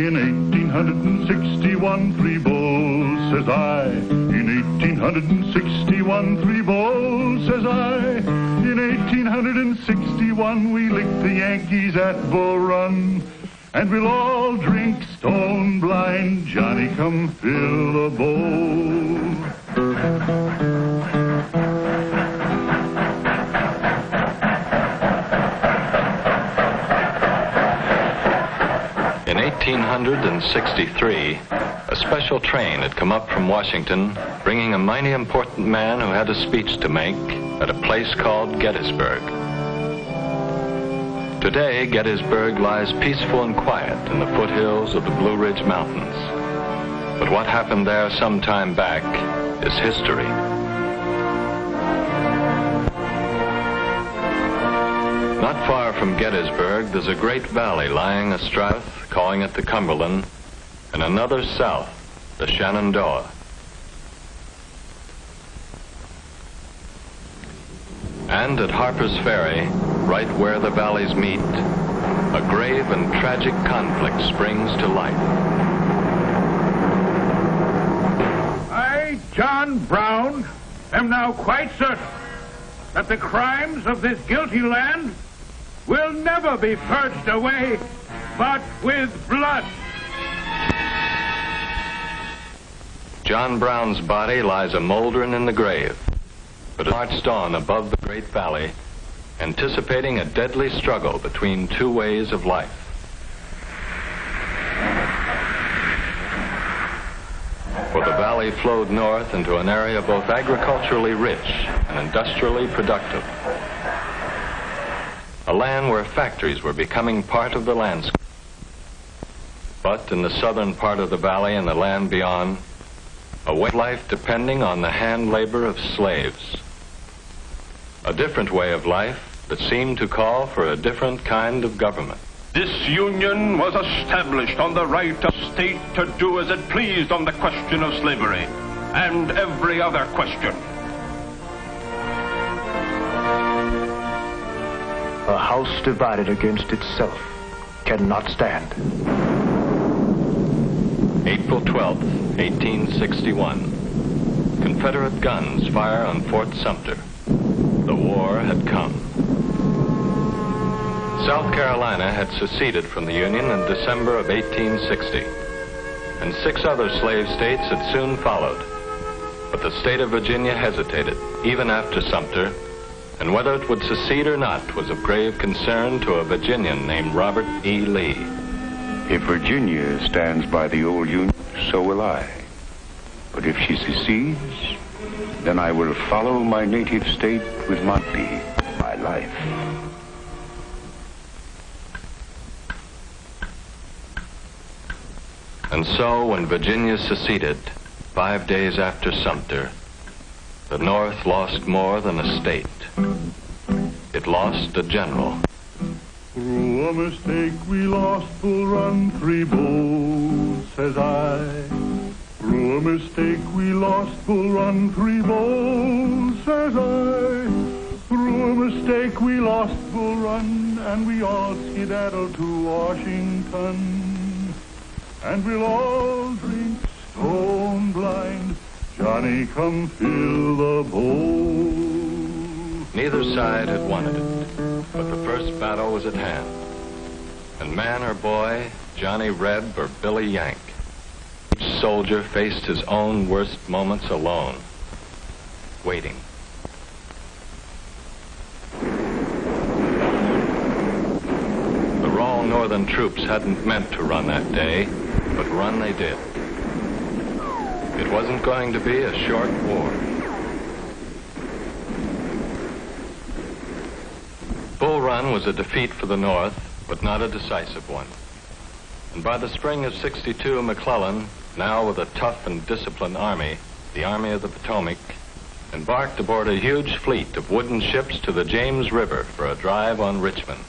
In 1861, three bulls, says I. In 1861, three bulls, says I. In 1861, we licked the Yankees at Bull Run. And we'll all drink stone blind. Johnny, come fill the bowl. In 1863, a special train had come up from Washington, bringing a mighty important man who had a speech to make at a place called Gettysburg. Today, Gettysburg lies peaceful and quiet in the foothills of the Blue Ridge Mountains. But what happened there some time back is history. Not far from Gettysburg, there's a great valley lying astride, calling it the Cumberland, and another south, the Shenandoah. And at Harper's Ferry, right where the valleys meet, a grave and tragic conflict springs to life. I, John Brown, am now quite certain that the crimes of this guilty land will never be purged away but with blood. John Brown's body lies a moldering in the grave, but it marched on above the great valley, anticipating a deadly struggle between two ways of life. For the valley flowed north into an area both agriculturally rich and industrially productive. A land where factories were becoming part of the landscape. But in the southern part of the valley and the land beyond, a way of life depending on the hand labor of slaves. A different way of life that seemed to call for a different kind of government. This union was established on the right of state to do as it pleased on the question of slavery and every other question. A house divided against itself cannot stand. April 12th, 1861. Confederate guns fire on Fort Sumter. The war had come. South Carolina had seceded from the Union in December of 1860, and 6 other slave states had soon followed. But the state of Virginia hesitated, even after Sumter, and whether it would secede or not was of grave concern to a Virginian named Robert E. Lee. If Virginia stands by the old Union, so will I. But if she secedes, then I will follow my native state with my life. And so, when Virginia seceded, 5 days after Sumter, the North lost more than a state. It lost a general. Through a mistake we lost Bull Run, 3 bulls, says I. Through a mistake we lost Bull Run, 3 bulls, says I. Through a mistake we lost Bull Run, and we all skedaddled to Washington. And we'll all drink stone blind. Johnny, come fill the bowl. Neither side had wanted it, but the first battle was at hand. And man or boy, Johnny Reb or Billy Yank, each soldier faced his own worst moments alone, waiting. The raw northern troops hadn't meant to run that day, but run they did. It wasn't going to be a short war. Bull Run was a defeat for the North, but not a decisive one. And by the spring of '62, McClellan, now with a tough and disciplined army, the Army of the Potomac, embarked aboard a huge fleet of wooden ships to the James River for a drive on Richmond.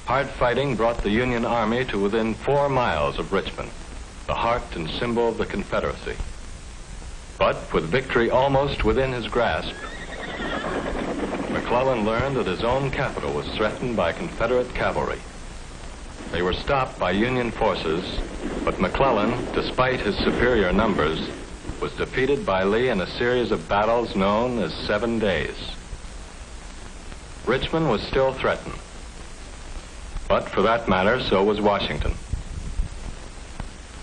Hard fighting brought the Union Army to within 4 miles of Richmond, the heart and symbol of the Confederacy. But with victory almost within his grasp, McClellan learned that his own capital was threatened by Confederate cavalry. They were stopped by Union forces, but McClellan, despite his superior numbers, was defeated by Lee in a series of battles known as 7 days. Richmond was still threatened, but for that matter, so was Washington.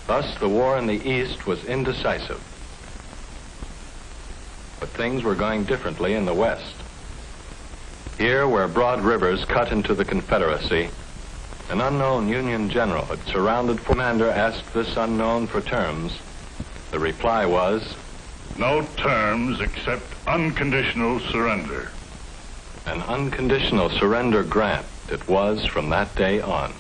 Thus, the war in the East was indecisive. But things were going differently in the West. Here, where broad rivers cut into the Confederacy, an unknown Union general had surrounded. Commander asked this unknown for terms. The reply was, "No terms except unconditional surrender." An unconditional surrender grant it was from that day on.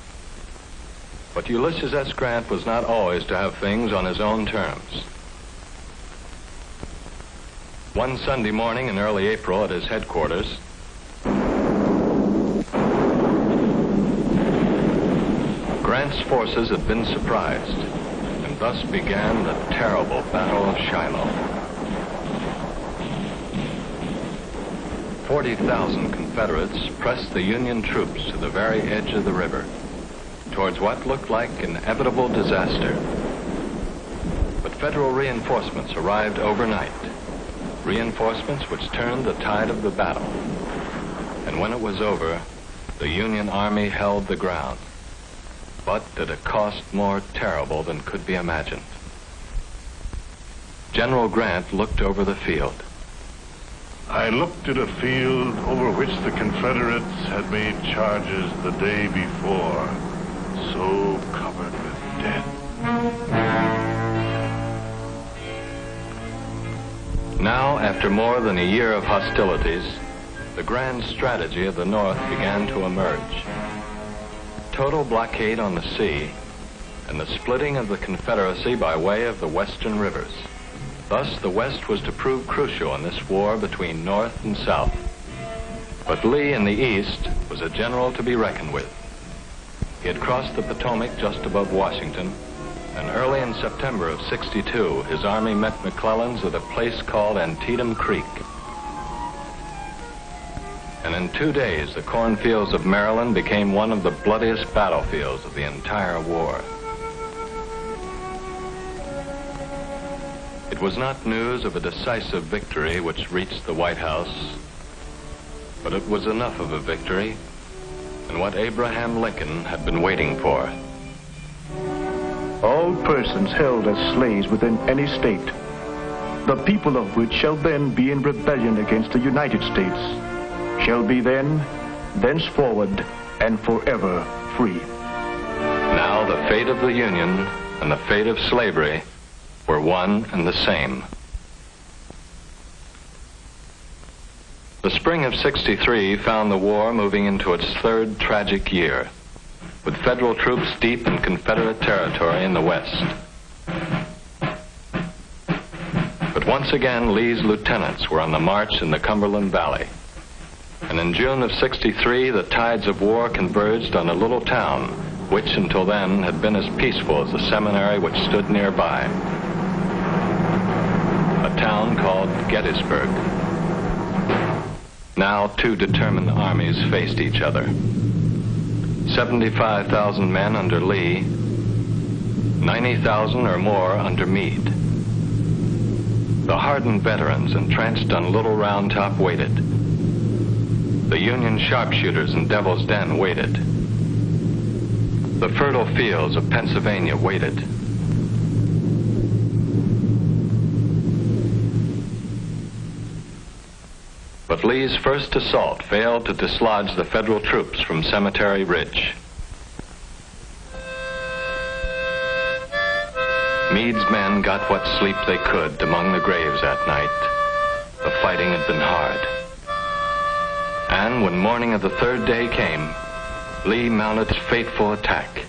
But Ulysses S. Grant was not always to have things on his own terms. One Sunday morning in early April at his headquarters, Grant's forces had been surprised, and thus began the terrible Battle of Shiloh. 40,000 Confederates pressed the Union troops to the very edge of the river, towards what looked like inevitable disaster. But Federal reinforcements arrived overnight, reinforcements which turned the tide of the battle. And when it was over, the Union Army held the ground, but at a cost more terrible than could be imagined. General Grant looked over the field. I looked at a field over which the Confederates had made charges the day before, so covered with death. Now, after more than a year of hostilities, the grand strategy of the North began to emerge. Total blockade on the sea, and the splitting of the Confederacy by way of the western rivers. Thus, the West was to prove crucial in this war between North and South. But Lee in the East was a general to be reckoned with. He had crossed the Potomac just above Washington, and early in September of '62, his army met McClellan's at a place called Antietam Creek. And in 2 days, the cornfields of Maryland became one of the bloodiest battlefields of the entire war. It was not news of a decisive victory which reached the White House, but it was enough of a victory and what Abraham Lincoln had been waiting for. All persons held as slaves within any state, the people of which shall then be in rebellion against the United States, shall be then, thenceforward, and forever free. Now the fate of the Union and the fate of slavery were one and the same. The spring of '63 found the war moving into its third tragic year, with Federal troops deep in Confederate territory in the West. But once again, Lee's lieutenants were on the march in the Cumberland Valley. And in June of '63, the tides of war converged on a little town, which until then had been as peaceful as the seminary which stood nearby. A town called Gettysburg. Now 2 determined armies faced each other. 75,000 men under Lee, 90,000 or more under Meade. The hardened veterans entrenched on Little Round Top waited. The Union sharpshooters in Devil's Den waited. The fertile fields of Pennsylvania waited. But Lee's first assault failed to dislodge the Federal troops from Cemetery Ridge. Meade's men got what sleep they could among the graves that night. The fighting had been hard. And when morning of the 3rd day came, Lee mounted his fateful attack.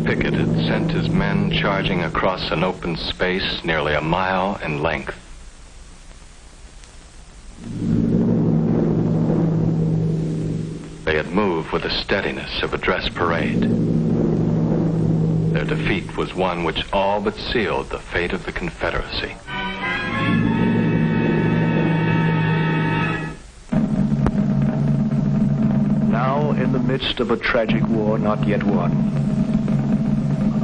picket had sent his men charging across an open space nearly a mile in length. They had moved with the steadiness of a dress parade. Their defeat was one which all but sealed the fate of the Confederacy. Now, in the midst of a tragic war not yet won,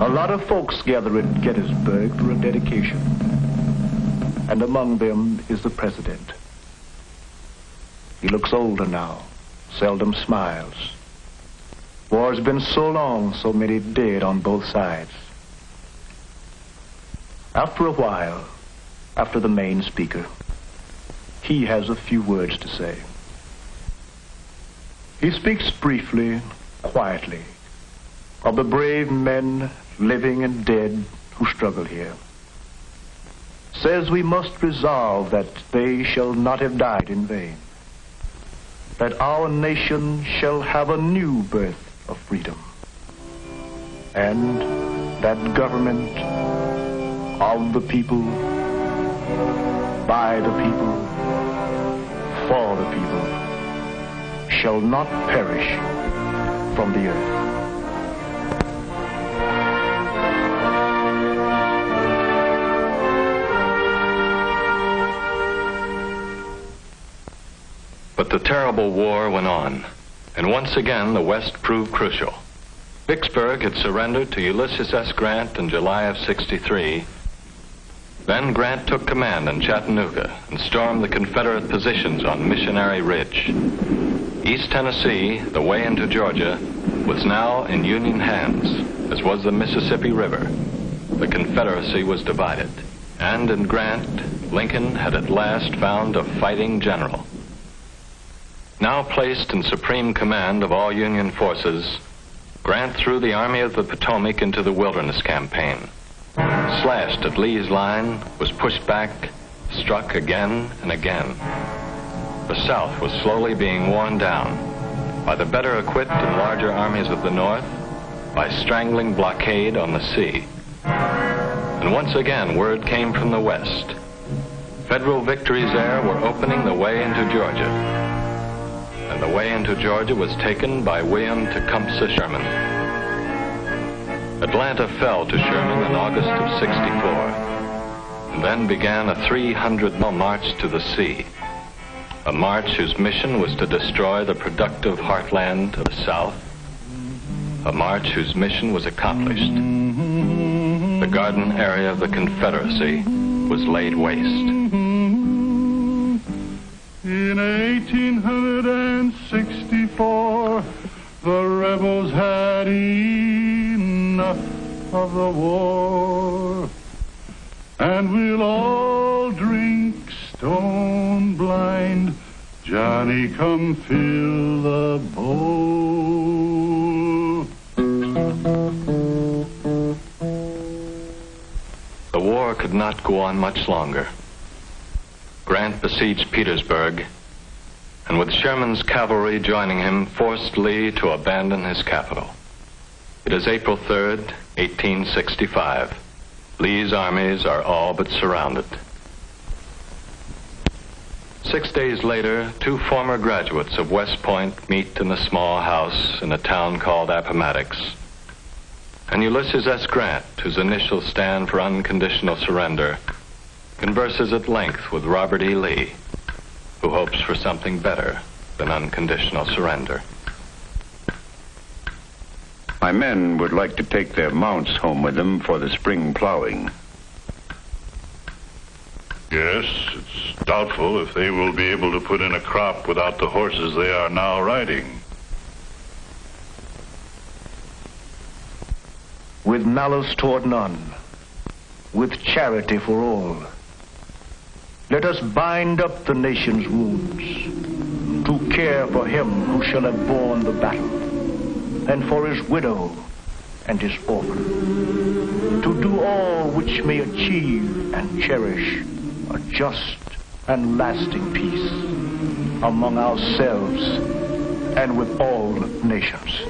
a lot of folks gather at Gettysburg for a dedication. And among them is the president. He looks older now, seldom smiles. War's been so long, so many dead on both sides. After a while, after the main speaker, he has a few words to say. He speaks briefly, quietly, of the brave men, living and dead, who struggle here. Says we must resolve that they shall not have died in vain, that our nation shall have a new birth of freedom, and that government of the people, by the people, for the people, shall not perish from the earth. But the terrible war went on, and once again the West proved crucial. Vicksburg had surrendered to Ulysses S. Grant in July of '63. Then Grant took command in Chattanooga and stormed the Confederate positions on Missionary Ridge. East Tennessee, the way into Georgia, was now in Union hands, as was the Mississippi River. The Confederacy was divided, and in Grant, Lincoln had at last found a fighting general. Now placed in supreme command of all Union forces, Grant threw the Army of the Potomac into the Wilderness Campaign. Slashed at Lee's line, was pushed back, struck again and again. The South was slowly being worn down by the better equipped and larger armies of the North, by strangling blockade on the sea. And once again, word came from the West. Federal victories there were opening the way into Georgia. And the way into Georgia was taken by William Tecumseh Sherman. Atlanta fell to Sherman in August of '64, and then began a 300-mile march to the sea. A march whose mission was to destroy the productive heartland of the South. A march whose mission was accomplished. The garden area of the Confederacy was laid waste. In 1864, the rebels had enough of the war, and we'll all drink stone blind. Johnny, come fill the bowl. The war could not go on much longer. Grant besieged Petersburg, and with Sherman's cavalry joining him, forced Lee to abandon his capital. It is April 3rd, 1865. Lee's armies are all but surrounded. 6 days later, two former graduates of West Point meet in a small house in a town called Appomattox. And Ulysses S. Grant, whose initials stand for unconditional surrender, converses at length with Robert E. Lee, who hopes for something better than unconditional surrender. My men would like to take their mounts home with them for the spring plowing. Yes, it's doubtful if they will be able to put in a crop without the horses they are now riding. With malice toward none, with charity for all, let us bind up the nation's wounds, to care for him who shall have borne the battle, and for his widow and his orphan, to do all which may achieve and cherish a just and lasting peace among ourselves and with all nations.